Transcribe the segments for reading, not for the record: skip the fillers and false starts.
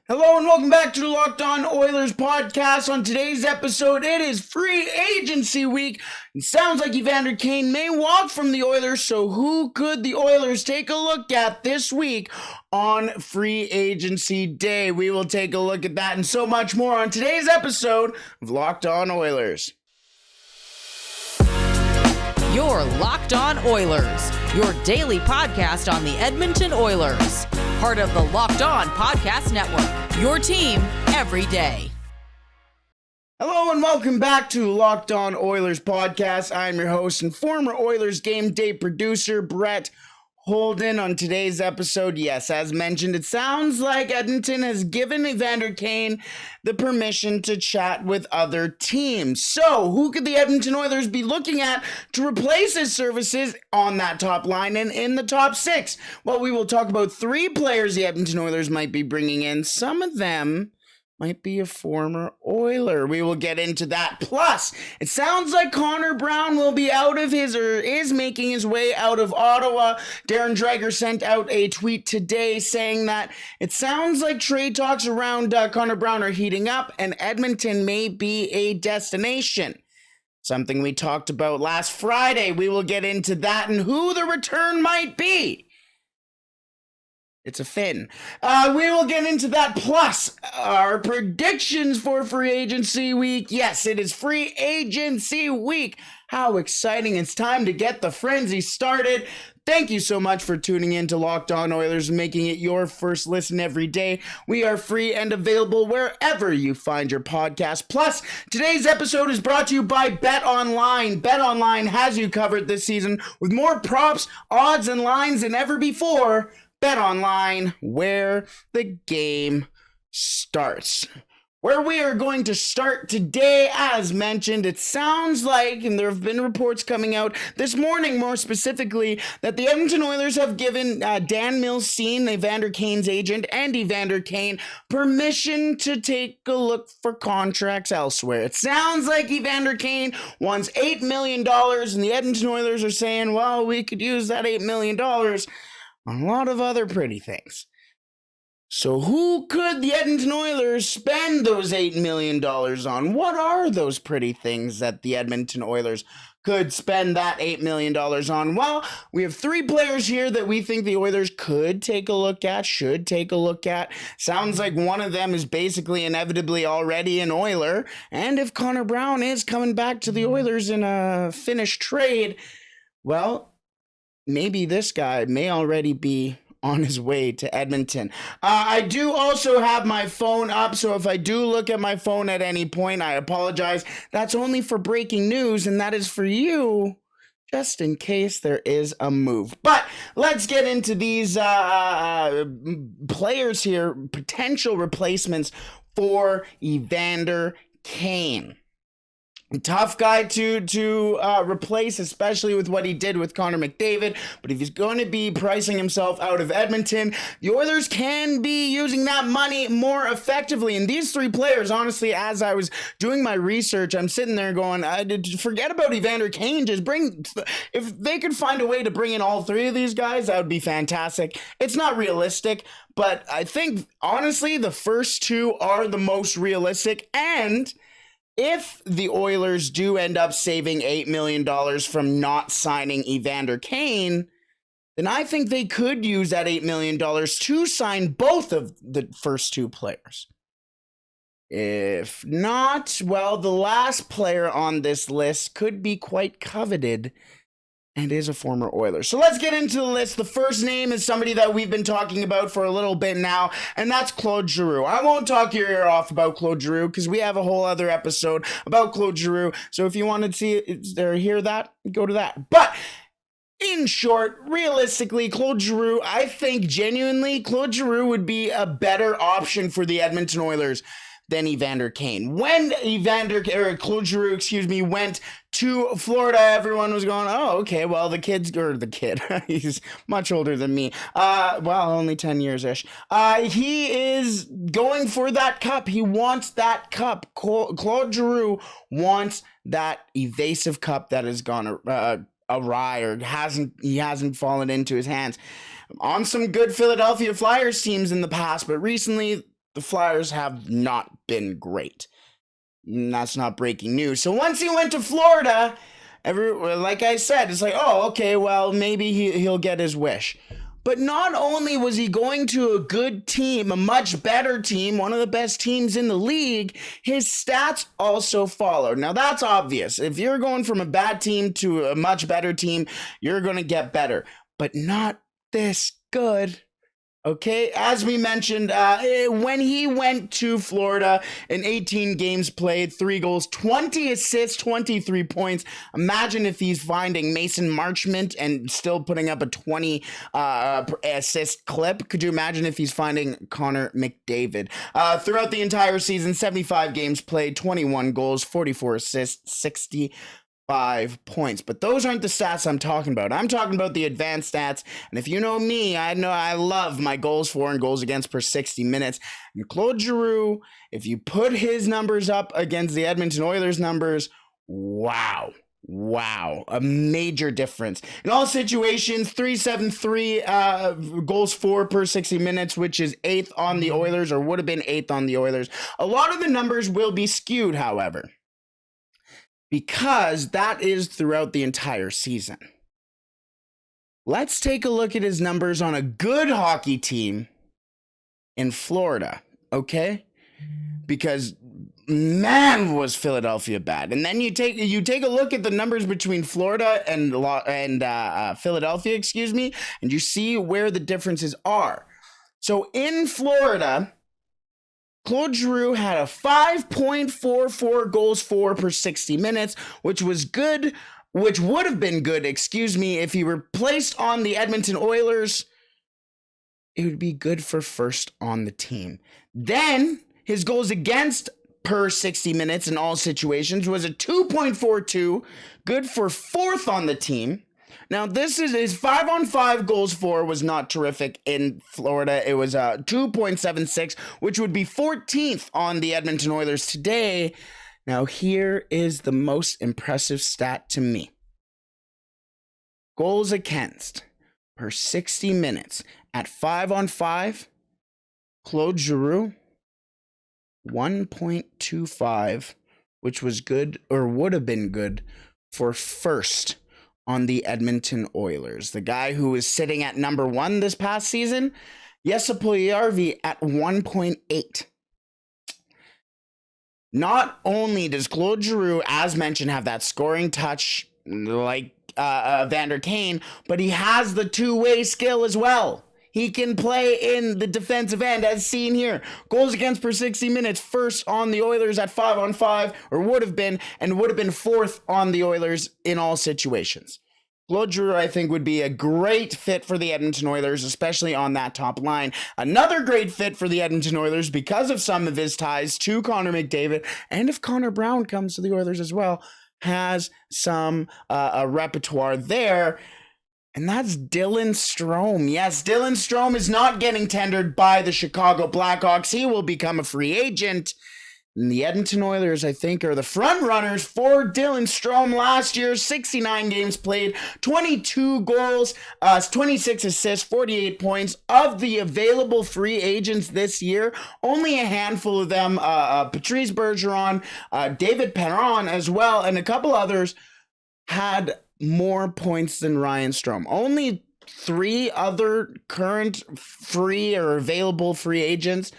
Hello and welcome back to the Locked On Oilers podcast. On today's episode, it is free agency week. It sounds like Evander Kane may walk from the Oilers, so who could the Oilers take a look at this week on free agency day? We will take a look at that and so much more on today's episode of Locked On Oilers. You're Locked On Oilers, your daily podcast on the Edmonton Oilers. Part of the Locked On Podcast Network, your team every day. Hello and welcome back to Locked On Oilers podcast. I'm your host and former Oilers game day producer, Brett Holden. On today's episode, yes, as mentioned, it sounds like Edmonton has given Evander Kane the permission to chat with other teams. So, who could the Edmonton Oilers be looking at to replace his services on that top line and in the top six? Well, we will talk about three players the Edmonton Oilers might be bringing in. Some of them might be a former Oiler. We will get into that. Plus, it sounds like Connor Brown will be is making his way out of Ottawa. Darren Dreger sent out a tweet today saying that it sounds like trade talks around Connor Brown are heating up and Edmonton may be a destination. Something we talked about last Friday. We will get into that and who the return might be. It's a Finn. We will get into that, plus our predictions for free agency week. Yes, it is free agency week. How exciting. It's time to get the frenzy started. Thank you so much for tuning in to Locked On Oilers and making it your first listen every day. We are free and available wherever you find your podcast. Plus, today's episode is brought to you by BetOnline. BetOnline has you covered this season with more props, odds, and lines than ever before. BetOnline, where the game starts. Where we are going to start today, as mentioned, it sounds like, and there have been reports coming out this morning more specifically, that the Edmonton Oilers have given Dan Milstein, Evander Kane's agent, and Evander Kane permission to take a look for contracts elsewhere. It sounds like Evander Kane wants $8 million, and the Edmonton Oilers are saying, well, we could use that $8 million on a lot of other pretty things. So who could the Edmonton Oilers spend those $8 million on? What are those pretty things that the Edmonton Oilers could spend that $8 million on? Well, we have three players here that we think the Oilers could take a look at, should take a look at. Sounds like one of them is basically inevitably already an Oiler. And if Connor Brown is coming back to the Oilers in a finished trade, well, maybe this guy may already be on his way to Edmonton. I do also have my phone up, so if I do look at my phone at any point, I apologize. That's only for breaking news, and that is for you, just in case there is a move. But let's get into these players here, potential replacements for Evander Kane. Tough guy to replace, especially with what he did with Connor McDavid. But if he's going to be pricing himself out of Edmonton, the Oilers can be using that money more effectively. And these three players, honestly, as I was doing my research, I'm sitting there going, forget about Evander Kane. Just if they could find a way to bring in all three of these guys, that would be fantastic. It's not realistic, but I think, honestly, the first two are the most realistic. And if the Oilers do end up saving $8 million from not signing Evander Kane, then I think they could use that $8 million to sign both of the first two players. If not, well, the last player on this list could be quite coveted and is a former Oiler. So let's get into the list. The first name is somebody that we've been talking about for a little bit now, and that's Claude Giroux. I won't talk your ear off about Claude Giroux because we have a whole other episode about Claude Giroux. So if you want to see it or hear that, go to that. But in short, realistically, Claude Giroux, I think genuinely Claude Giroux would be a better option for the Edmonton Oilers than Evander Kane. When Claude Giroux, went to Florida, everyone was going, oh, okay, well, the kid, he's much older than me. Only 10 years-ish. He is going for that cup. He wants that cup. Claude Giroux wants that evasive cup that has gone awry or he hasn't fallen into his hands. On some good Philadelphia Flyers teams in the past, but recently the Flyers have not been great. And that's not breaking news. So once he went to Florida, like I said, it's like, oh, okay, well, maybe he'll get his wish. But not only was he going to a good team, a much better team, one of the best teams in the league, his stats also followed. Now, that's obvious. If you're going from a bad team to a much better team, you're going to get better. But not this good. Okay, as we mentioned, when he went to Florida in 18 games played, 3 goals, 20 assists, 23 points. Imagine if he's finding Mason Marchment and still putting up a 20 assist clip. Could you imagine if he's finding Connor McDavid? Throughout the entire season, 75 games played, 21 goals, 44 assists, 65 points. But those aren't the stats I'm talking about. I'm talking about the advanced stats. And if you know me, I know I love my goals for and goals against per 60 minutes. And Claude Giroux, if you put his numbers up against the Edmonton Oilers numbers, wow, a major difference. In all situations, 373 goals for per 60 minutes, which is 8th on the Oilers, or would have been 8th on the Oilers. A lot of the numbers will be skewed, however, because that is throughout the entire season. Let's take a look at his numbers on a good hockey team in Florida, okay? Because man, was Philadelphia bad. And then you take a look at the numbers between Florida and Philadelphia, and you see where the differences are. So in Florida, Claude Giroux had a 5.44 goals for per 60 minutes, which was good, which would have been good, if he were placed on the Edmonton Oilers. It would be good for first on the team. Then his goals against per 60 minutes in all situations was a 2.42, good for 4th on the team. Now, this is his 5-on-5 goals for was not terrific in Florida. It was 2.76, which would be 14th on the Edmonton Oilers today. Now, here is the most impressive stat to me. Goals against per 60 minutes at 5-on-5, Claude Giroux, 1.25, which was good, or would have been good, for first on the Edmonton Oilers. The guy who is sitting at number 1 this past season, Jesse Puljujärvi, at 1.8. Not only does Claude Giroux, as mentioned, have that scoring touch like Evander Kane, but he has the two-way skill as well. He can play in the defensive end, as seen here. Goals against per 60 minutes, first on the Oilers at 5-on-5, or would have been 4th on the Oilers in all situations. Claude Giroux, I think, would be a great fit for the Edmonton Oilers, especially on that top line. Another great fit for the Edmonton Oilers because of some of his ties to Connor McDavid, and if Connor Brown comes to the Oilers as well, has some a repertoire there. And that's Dylan Strome. Yes, Dylan Strome is not getting tendered by the Chicago Blackhawks. He will become a free agent. And the Edmonton Oilers, I think, are the front runners for Dylan Strome last year. 69 games played, 22 goals, 26 assists, 48 points. Of the available free agents this year, only a handful of them, Patrice Bergeron, David Perron as well, and a couple others had more points than Ryan Strome. Only 3 other current free or available free agents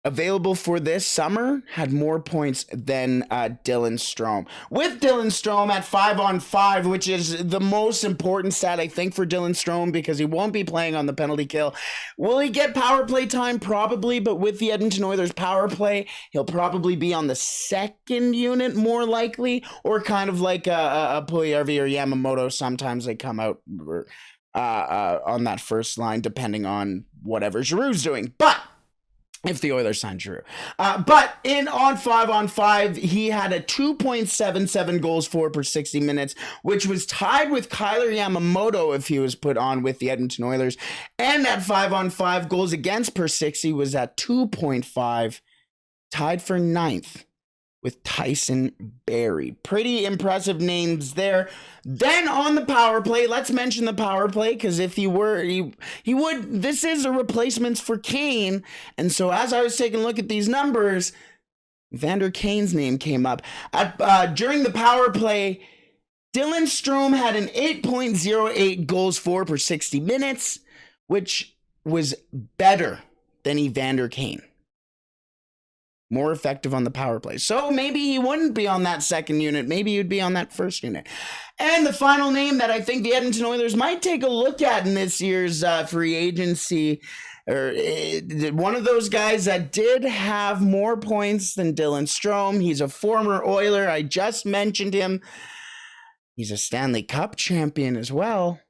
available for this summer had more points than Dylan Strome. With Dylan Strome at 5-on-5, which is the most important stat, I think, for Dylan Strome, because he won't be playing on the penalty kill. Will he get power play time? Probably, but with the Edmonton Oilers power play, he'll probably be on the second unit, more likely, or kind of like a Puljujärvi or Yamamoto. Sometimes they come out on that first line, depending on whatever Giroux's doing. But if the Oilers sign Giroux. But on 5-on-5, he had a 2.77 goals for per 60 minutes, which was tied with Kailer Yamamoto if he was put on with the Edmonton Oilers. And at 5-on-5, goals against per 60 was at 2.5, tied for 9th with Tyson Barrie. Pretty impressive names there. Then on the power play, let's mention the power play, because if he would, this is a replacement for Kane. And so as I was taking a look at these numbers, Evander Kane's name came up. During the power play, Dylan Strome had an 8.08 goals for per 60 minutes, which was better than Evander Kane. More effective on the power play. So maybe he wouldn't be on that second unit. Maybe he'd be on that first unit. And the final name that I think the Edmonton Oilers might take a look at in this year's free agency, or one of those guys that did have more points than Dylan Strome. He's a former Oiler. I just mentioned him. He's a Stanley Cup champion as well.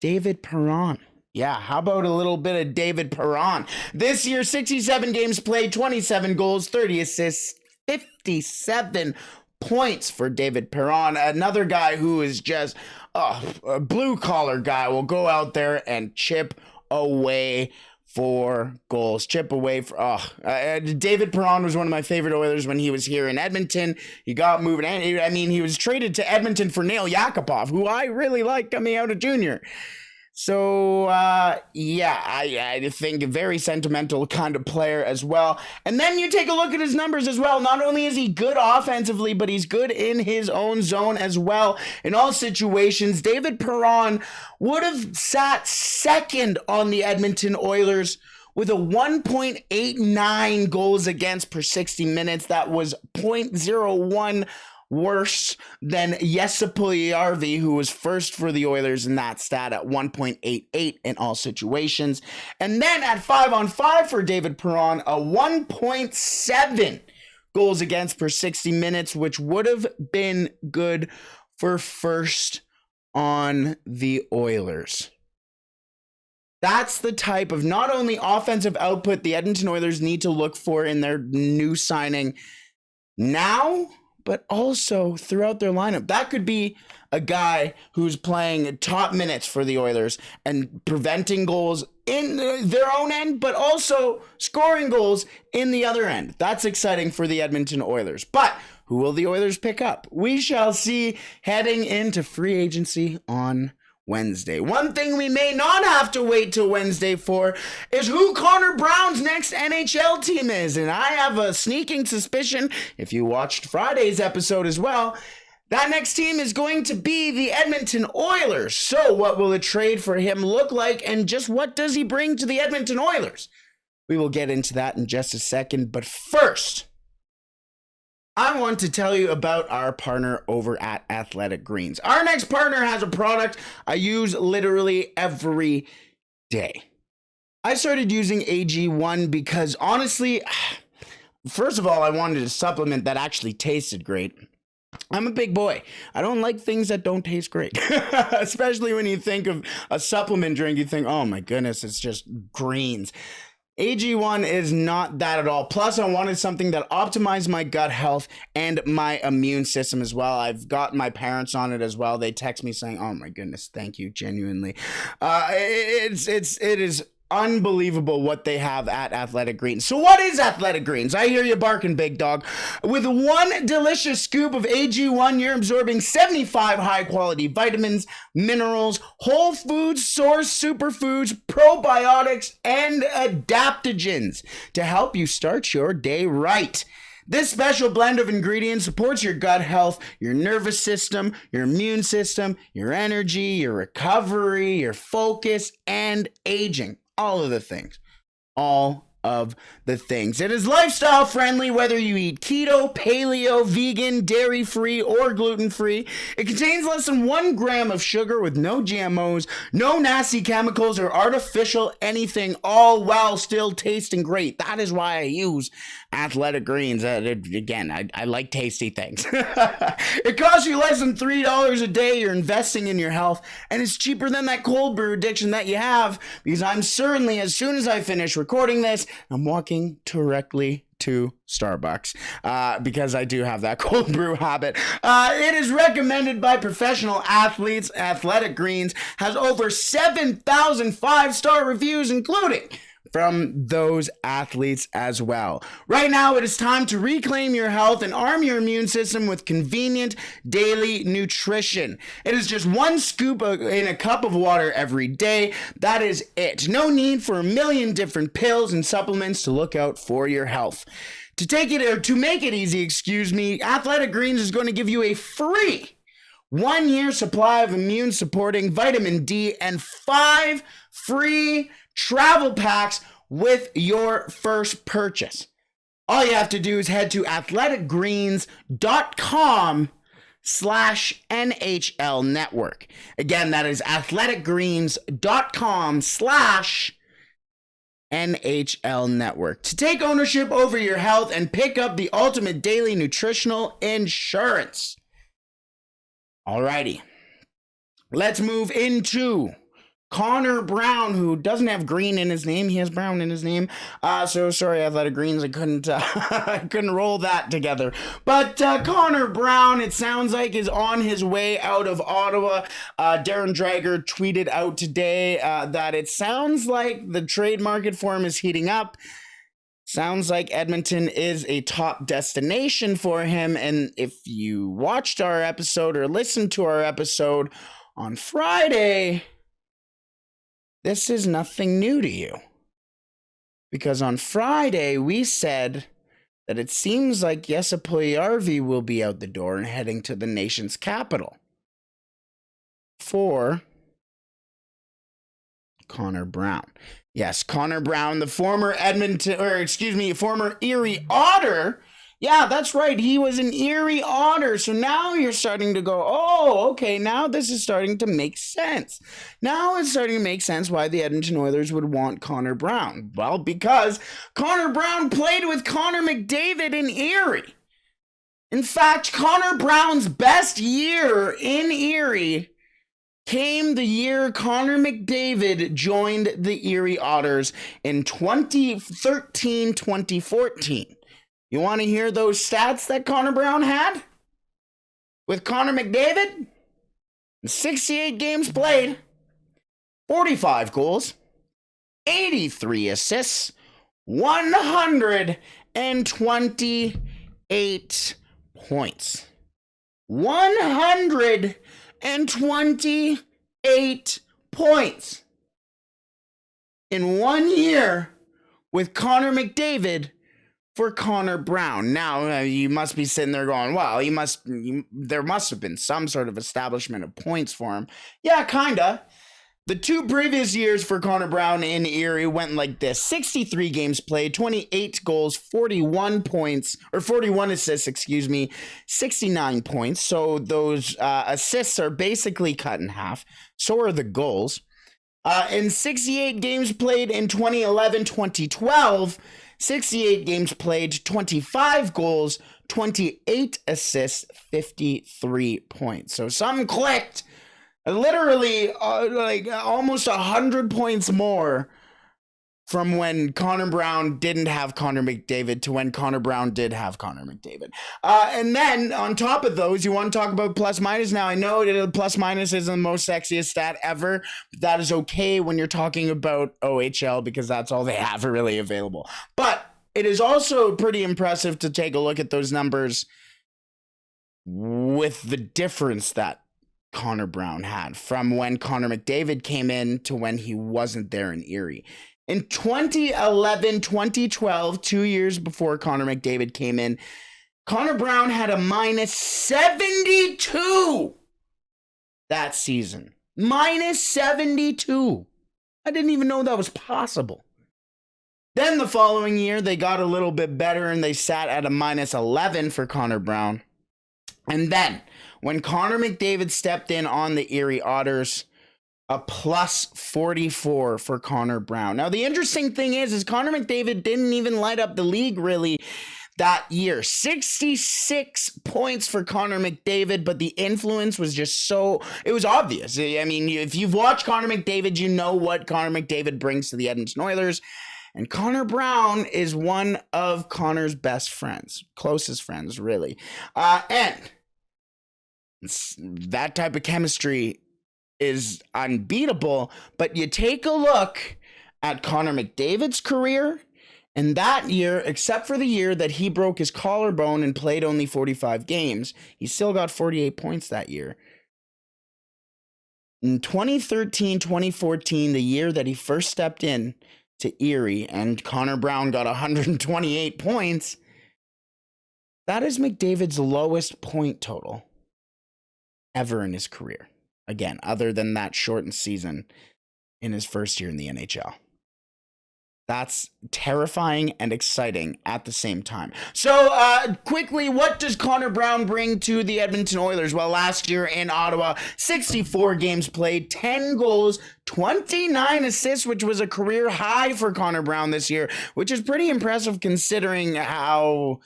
David Perron. Yeah, how about a little bit of David Perron? This year, 67 games played, 27 goals, 30 assists, 57 points for David Perron. Another guy who is just a blue-collar guy, will go out there and chip away for goals. Chip away for... David Perron was one of my favorite Oilers when he was here in Edmonton. He got moved. I mean, he was traded to Edmonton for Nail Yakupov, who I really liked coming out of junior. So, I think a very sentimental kind of player as well. And then you take a look at his numbers as well. Not only is he good offensively, but he's good in his own zone as well. In all situations, David Perron would have sat second on the Edmonton Oilers with a 1.89 goals against per 60 minutes. That was 0.01 worse than Jesse Puljujärvi, who was first for the Oilers in that stat at 1.88 in all situations. And then at 5-on-5 for David Perron, a 1.7 goals against per 60 minutes, which would have been good for first on the Oilers. That's the type of not only offensive output the Edmonton Oilers need to look for in their new signing now, but also throughout their lineup. That could be a guy who's playing top minutes for the Oilers and preventing goals in their own end, but also scoring goals in the other end. That's exciting for the Edmonton Oilers. But who will the Oilers pick up? We shall see heading into free agency on Wednesday. One thing we may not have to wait till Wednesday for is who Connor Brown's next NHL team is. And I have a sneaking suspicion, if you watched Friday's episode as well, that next team is going to be the Edmonton Oilers. So what will a trade for him look like, and just what does he bring to the Edmonton Oilers? We will get into that in just a second, but first, I want to tell you about our partner over at Athletic Greens. Our next partner has a product I use literally every day. I started using AG1 because honestly, first of all, I wanted a supplement that actually tasted great. I'm a big boy. I don't like things that don't taste great. Especially when you think of a supplement drink, you think, oh my goodness, it's just greens. AG1 is not that at all. Plus, I wanted something that optimized my gut health and my immune system as well. I've got my parents on it as well. They text me saying, oh my goodness, thank you, genuinely. It is unbelievable what they have at Athletic Greens. So what is Athletic Greens? I hear you barking, big dog. With one delicious scoop of AG1, you're absorbing 75 high-quality vitamins, minerals, whole foods, source superfoods, probiotics, and adaptogens to help you start your day right. This special blend of ingredients supports your gut health, your nervous system, your immune system, your energy, your recovery, your focus, and aging. All of the things. All of the things. It is lifestyle friendly, whether you eat keto, paleo, vegan, dairy-free, or gluten-free. It contains less than 1 gram of sugar with no GMOs, no nasty chemicals or artificial anything, all while still tasting great. That is why I use Athletic Greens. Again, I like tasty things. It costs you less than $3 a day. You're investing in your health, and it's cheaper than that cold brew addiction that you have, because I'm certainly, as soon as I finish recording this, I'm walking directly to Starbucks because I do have that cold brew habit. It is recommended by professional athletes. Athletic Greens has over 7,000 5-star reviews, including from those athletes as well. Right now, it is time to reclaim your health and arm your immune system with convenient daily nutrition. It is just one scoop in a cup of water every day. That is it. No need for a million different pills and supplements to look out for your health. To make it easy, Athletic Greens is going to give you a free 1-year supply of immune supporting vitamin D and 5 free travel packs with your first purchase. All you have to do is head to athleticgreens.com/NHL network. Again, that is athleticgreens.com/NHL network to take ownership over your health and pick up the ultimate daily nutritional insurance. Alrighty, let's move into Connor Brown, who doesn't have green in his name. He has brown in his name. So sorry, Athletic Greens. I couldn't roll that together. But Connor Brown, it sounds like, is on his way out of Ottawa. Darren Dreger tweeted out today that it sounds like the trade market for him is heating up. Sounds like Edmonton is a top destination for him. And if you watched our episode or listened to our episode on Friday, this is nothing new to you. Because on Friday, we said that it seems like Jesse Puljujärvi will be out the door and heading to the nation's capital for Connor Brown. Yes, Connor Brown, the former former Erie Otter. Yeah, that's right. He was an Erie Otter. So now you're starting to go, oh, okay, now this is starting to make sense. Now it's starting to make sense why the Edmonton Oilers would want Connor Brown. Well, because Connor Brown played with Connor McDavid in Erie. In fact, Connor Brown's best year in Erie came the year Connor McDavid joined the Erie Otters in 2013-2014. You want to hear those stats that Connor Brown had? With Connor McDavid, 68 games played, 45 goals, 83 assists, 128 points. 128 points in 1 year with Connor McDavid for Connor Brown. Now, you must be sitting there going, well, there must have been some sort of establishment of points for him. Yeah, kinda. The 2 previous years for Connor Brown in Erie went like this: 63 games played, 28 goals, 41 assists, 69 points. So those assists are basically cut in half. So are the goals. In 68 games played in 2011-2012, 68 games played, 25 goals, 28 assists, 53 points. So something clicked. Literally, almost 100 points more from when Connor Brown didn't have Connor McDavid to when Connor Brown did have Connor McDavid. And then on top of those, you want to talk about plus minus. Now, I know that plus minus isn't the most sexiest stat ever, but that is okay when you're talking about OHL because that's all they have really available. But it is also pretty impressive to take a look at those numbers with the difference that Connor Brown had from when Connor McDavid came in to when he wasn't there in Erie. In 2011-2012, 2 years before Connor McDavid came in, Connor Brown had a minus 72 that season. Minus 72. I didn't even know that was possible. Then the following year, they got a little bit better and they sat at a minus 11 for Connor Brown. And then, when Connor McDavid stepped in on the Erie Otters, a plus 44 for Connor Brown. Now, the interesting thing is Connor McDavid didn't even light up the league really that year. 66 points for Connor McDavid, but the influence was just it was obvious. I mean, if you've watched Connor McDavid, you know what Connor McDavid brings to the Edmonton Oilers. And Connor Brown is one of Connor's best friends, closest friends, really. And that type of chemistry is unbeatable, but you take a look at Connor McDavid's career. And that year, except for the year that he broke his collarbone and played only 45 games, he still got 48 points that year. In 2013, 2014, the year that he first stepped in to Erie and Connor Brown got 128 points, that is McDavid's lowest point total ever in his career. Again, other than that shortened season in his first year in the NHL. That's terrifying and exciting at the same time. So, quickly, what does Connor Brown bring to the Edmonton Oilers? Well, last year in Ottawa, 64 games played, 10 goals, 29 assists, which was a career high for Connor Brown this year, which is pretty impressive considering how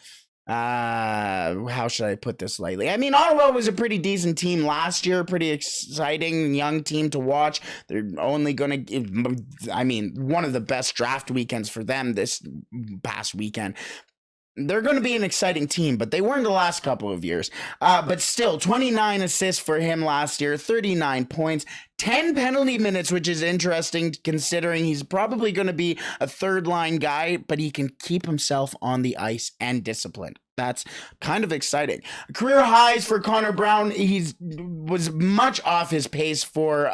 should I put this lightly? I mean, Ottawa was a pretty decent team last year, pretty exciting young team to watch. They're only going to, one of the best draft weekends for them this past weekend. They're going to be an exciting team, but they weren't the last couple of years. But still, 29 assists for him last year, 39 points, 10 penalty minutes, which is interesting considering he's probably going to be a third-line guy, but he can keep himself on the ice and disciplined. That's kind of exciting. Career highs for Connor Brown. He was much off his pace for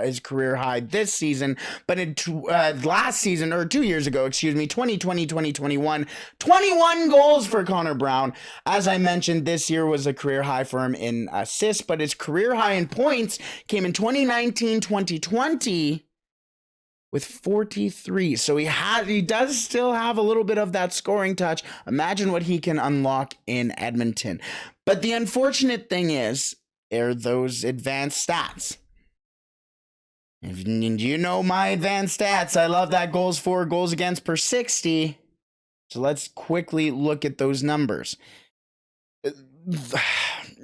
his career high this season, but in last season, or 2 years ago, 2020, 2021, 21 goals for Connor Brown. As I mentioned, this year was a career high for him in assists, but his career high in points came in 2019, 2020. With 43. So he does still have a little bit of that scoring touch. Imagine what he can unlock in Edmonton. But the unfortunate thing is, are those advanced stats. And you know my advanced stats. I love that goals for, goals against per 60. So let's quickly look at those numbers.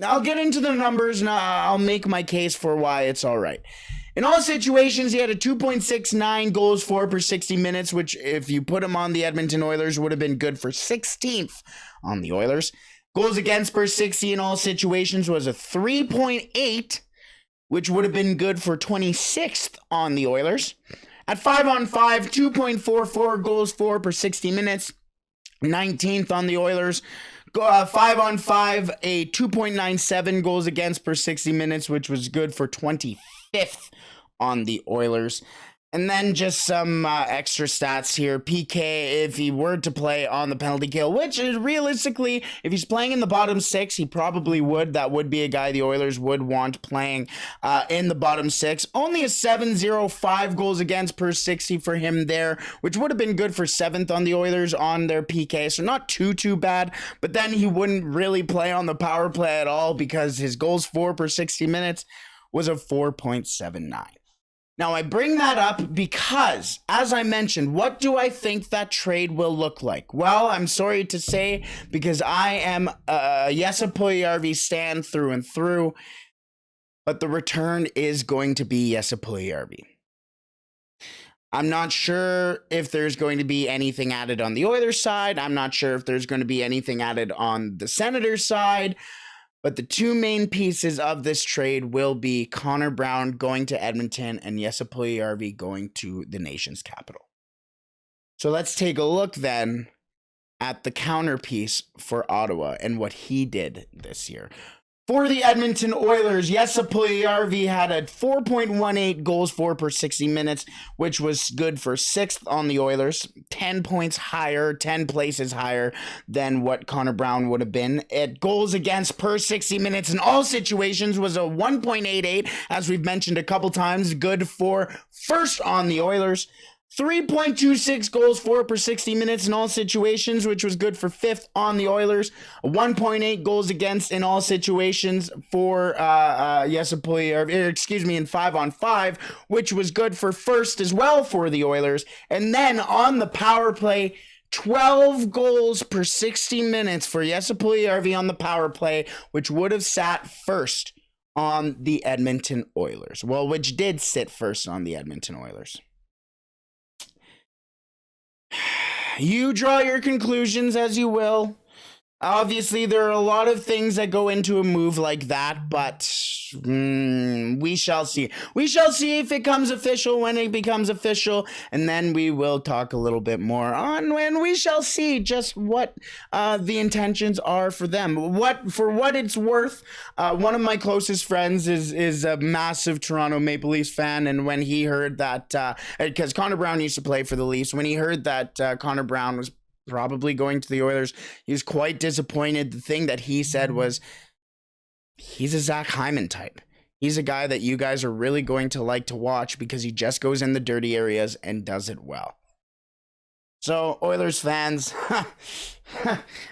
I'll get into the numbers and I'll make my case for why it's all right. In all situations, he had a 2.69 goals for per 60 minutes, which if you put him on the Edmonton Oilers would have been good for 16th on the Oilers. Goals against per 60 in all situations was a 3.8, which would have been good for 26th on the Oilers. At 5-on-5, 2.44 goals for per 60 minutes, 19th on the Oilers. 5-on-5, a 2.97 goals against per 60 minutes, which was good for 25th on the Oilers. And then just some extra stats here. PK, if he were to play on the penalty kill, which is realistically, if he's playing in the bottom six, he probably would. That would be a guy the Oilers would want playing in the bottom six. Only a 7.05 goals against per 60 for him there, which would have been good for 7th on the Oilers on their PK. So not too bad. But then he wouldn't really play on the power play at all because his goals for per 60 minutes was a 4.79. Now, I bring that up because, as I mentioned, what do I think that trade will look like? Well, I'm sorry to say, because I am a Jesse Puljujärvi stan through and through, but the return is going to be Jesse Puljujärvi. I'm not sure if there's going to be anything added on the Oilers side. I'm not sure if there's going to be anything added on the Senators side. But the two main pieces of this trade will be Connor Brown going to Edmonton and Jesse Puljujärvi going to the nation's capital. So let's take a look then at the counterpiece for Ottawa and what he did this year. For the Edmonton Oilers, Jesse Puljujärvi had a 4.18 goals for per 60 minutes, which was good for 6th on the Oilers, 10 points higher, 10 places higher than what Connor Brown would have been. At goals against per 60 minutes in all situations was a 1.88, as we've mentioned a couple times, good for 1st on the Oilers. 3.26 goals for per 60 minutes in all situations, which was good for 5th on the Oilers. 1.8 goals against in all situations for Jesse Puljujärvi, in 5-on-5, which was good for 1st as well for the Oilers. And then on the power play, 12 goals per 60 minutes for Jesse Puljujärvi on the power play, which would have sat 1st on the Edmonton Oilers. Well, which did sit 1st on the Edmonton Oilers. You draw your conclusions as you will. Obviously, there are a lot of things that go into a move like that, but We shall see. We shall see if it becomes official, when it becomes official, and then we will talk a little bit more on when we shall see just what the intentions are for them. For what it's worth, one of my closest friends is a massive Toronto Maple Leafs fan, and when he heard that, because Connor Brown used to play for the Leafs, when he heard that Connor Brown was probably going to the Oilers, he was quite disappointed. The thing that he said was, he's a Zach Hyman type. He's a guy that you guys are really going to like to watch because he just goes in the dirty areas and does it well. So, Oilers fans,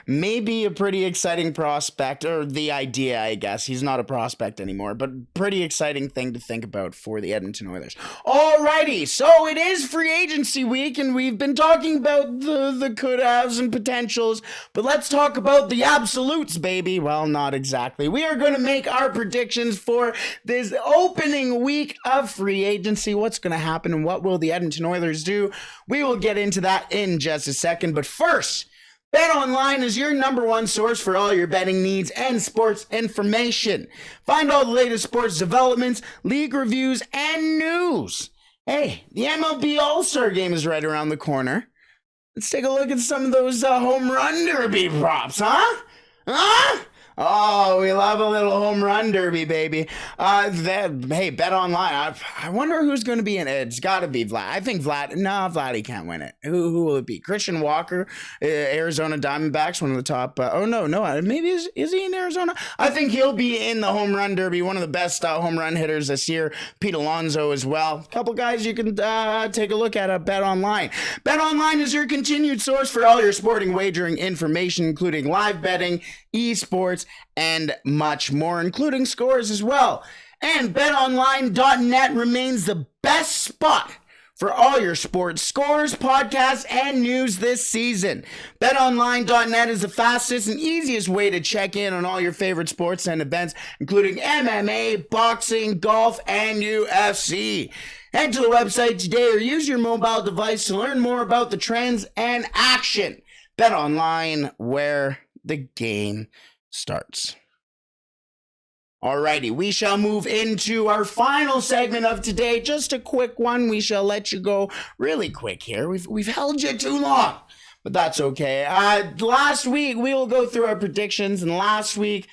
maybe a pretty exciting prospect, or the idea, I guess. He's not a prospect anymore, but pretty exciting thing to think about for the Edmonton Oilers. Alrighty, so it is free agency week, and we've been talking about the could-haves and potentials, but let's talk about the absolutes, baby. Well, not exactly. We are going to make our predictions for this opening week of free agency. What's going to happen, and what will the Edmonton Oilers do? We will get into that in just a second, but first, BetOnline is your number one source for all your betting needs and sports information. Find all the latest sports developments, league reviews, and news. Hey, the MLB All-Star Game is right around the corner. Let's take a look at some of those home run derby props, huh? Huh? Oh, we love a little home run derby, baby. Hey, BetOnline. I wonder who's going to be in it. It's got to be Vlad. I think Vlad. No, Vladdy can't win it. Who will it be? Christian Walker, Arizona Diamondbacks, one of the top. Maybe is he in Arizona? I think he'll be in the home run derby. One of the best home run hitters this year. Pete Alonso as well. A couple guys you can take a look at BetOnline. BetOnline is your continued source for all your sporting wagering information, including live betting, esports, and much more, including scores as well. And betonline.net remains the best spot for all your sports scores, podcasts, and news this season. BetOnline.net is the fastest and easiest way to check in on all your favorite sports and events, including MMA, boxing, golf, and UFC. Head to the website today or use your mobile device to learn more about the trends and action. BetOnline, where the game starts. Alrighty, we shall move into our final segment of today. Just a quick one. We shall let you go really quick here. We've held you too long, but that's okay. Last week, we will go through our predictions, and last week,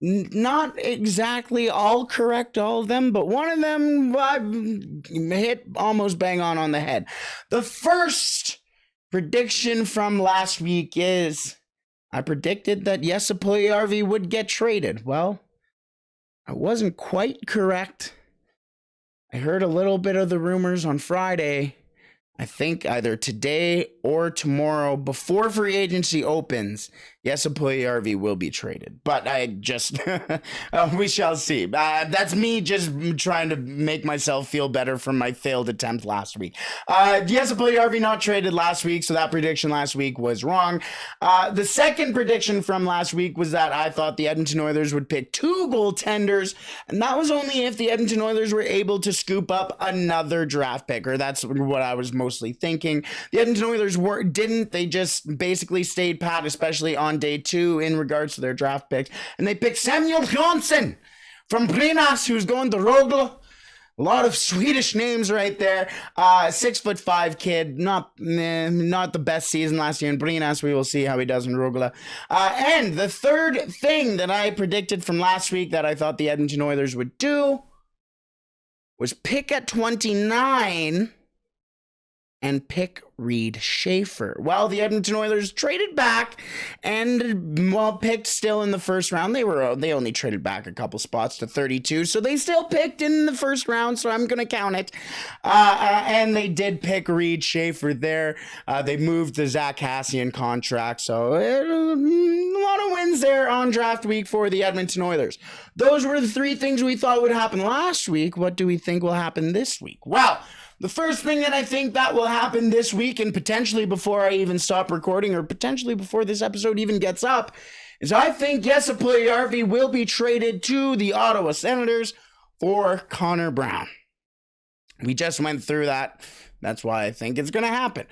not exactly all correct, all of them, but one of them hit almost bang on the head. The first prediction from last week is, I predicted that Jesse Puljujärvi would get traded. Well, I wasn't quite correct. I heard a little bit of the rumors on Friday. I think either today or tomorrow, before free agency opens, Jesse Puljujärvi will be traded. But I just, we shall see. That's me just trying to make myself feel better from my failed attempt last week. Jesse Puljujärvi not traded last week, so that prediction last week was wrong. The second prediction from last week was that I thought the Edmonton Oilers would pick 2 goaltenders, and that was only if the Edmonton Oilers were able to scoop up another draft pick, or that's what I was mostly thinking. The Edmonton Oilers didn't. They just basically stayed pat, especially on day 2 in regards to their draft picks. And they picked Samuel Johnson from Brynäs, who's going to Rögle. A lot of Swedish names right there. 6'5" kid. Not the best season last year in Brynäs. We will see how he does in Rögle. And the third thing that I predicted from last week that I thought the Edmonton Oilers would do was pick at 29 and pick Reed Schaefer. Well, the Edmonton Oilers traded back and, picked still in the first round. They only traded back a couple spots to 32, so they still picked in the first round, so I'm going to count it. And they did pick Reed Schaefer there. They moved the Zach Kassian contract, so a lot of wins there on draft week for the Edmonton Oilers. Those were the 3 things we thought would happen last week. What do we think will happen this week? Well, the first thing that I think that will happen this week, and potentially before I even stop recording, or potentially before this episode even gets up, is I think Jesse Puljujärvi will be traded to the Ottawa Senators for Connor Brown. We just went through that. That's why I think it's going to happen.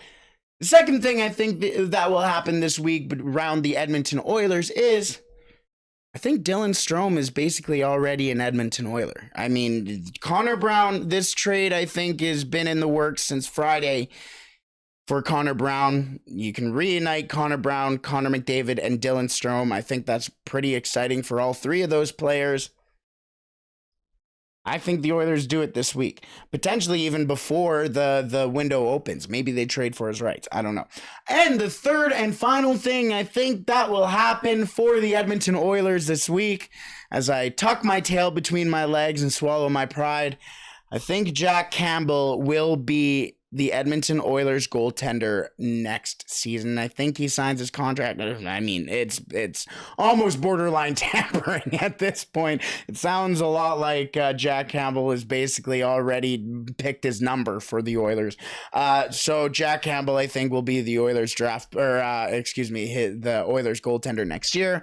The second thing I think that will happen this week around the Edmonton Oilers is I think Dylan Strome is basically already an Edmonton Oiler. I mean, Connor Brown, this trade I think has been in the works since Friday for Connor Brown. You can reunite Connor Brown, Connor McDavid, and Dylan Strome. I think that's pretty exciting for all three of those players. I think the Oilers do it this week, potentially even before the window opens. Maybe they trade for his rights. I don't know. And the third and final thing I think that will happen for the Edmonton Oilers this week, as I tuck my tail between my legs and swallow my pride, I think Jack Campbell will be the Edmonton Oilers goaltender next season. I think he signs his contract. I mean, it's almost borderline tampering at this point. It sounds a lot like Jack Campbell has basically already picked his number for the Oilers. So Jack Campbell, I think, will be the Oilers the Oilers goaltender next year.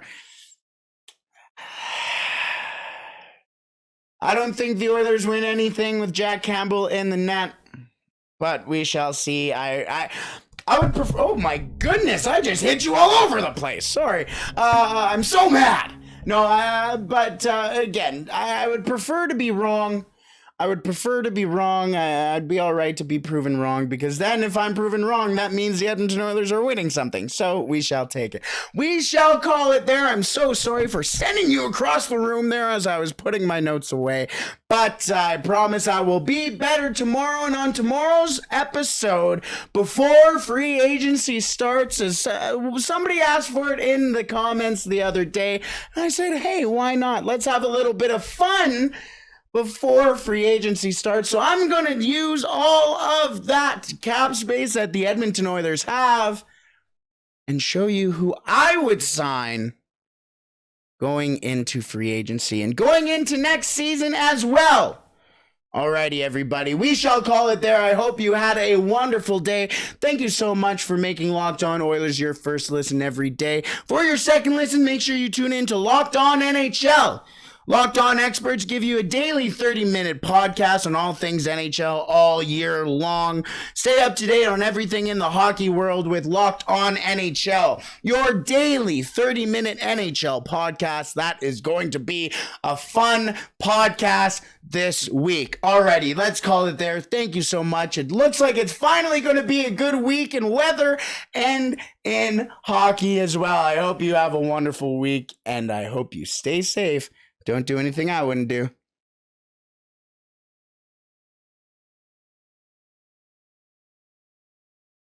I don't think the Oilers win anything with Jack Campbell in the net, but we shall see. I would prefer. Oh my goodness! I just hit you all over the place. Sorry. I'm so mad. No. But again, I would prefer to be wrong. I'd be all right to be proven wrong, because then if I'm proven wrong, that means the Edmonton Oilers are winning something. So we shall take it. We shall call it there. I'm so sorry for sending you across the room there as I was putting my notes away. But I promise I will be better tomorrow. And on tomorrow's episode, before free agency starts, as somebody asked for it in the comments the other day, and I said, hey, why not? Let's have a little bit of fun before free agency starts. So I'm going to use all of that cap space that the Edmonton Oilers have and show you who I would sign going into free agency and going into next season as well. Alrighty, everybody. We shall call it there. I hope you had a wonderful day. Thank you so much for making Locked On Oilers your first listen every day. For your second listen, make sure you tune in to Locked On NHL. Locked On experts give you a daily 30-minute podcast on all things NHL all year long. Stay up to date on everything in the hockey world with Locked On NHL, your daily 30-minute NHL podcast. That is going to be a fun podcast this week. Alrighty, let's call it there. Thank you so much. It looks like it's finally going to be a good week in weather and in hockey as well. I hope you have a wonderful week, and I hope you stay safe. Don't do anything I wouldn't do.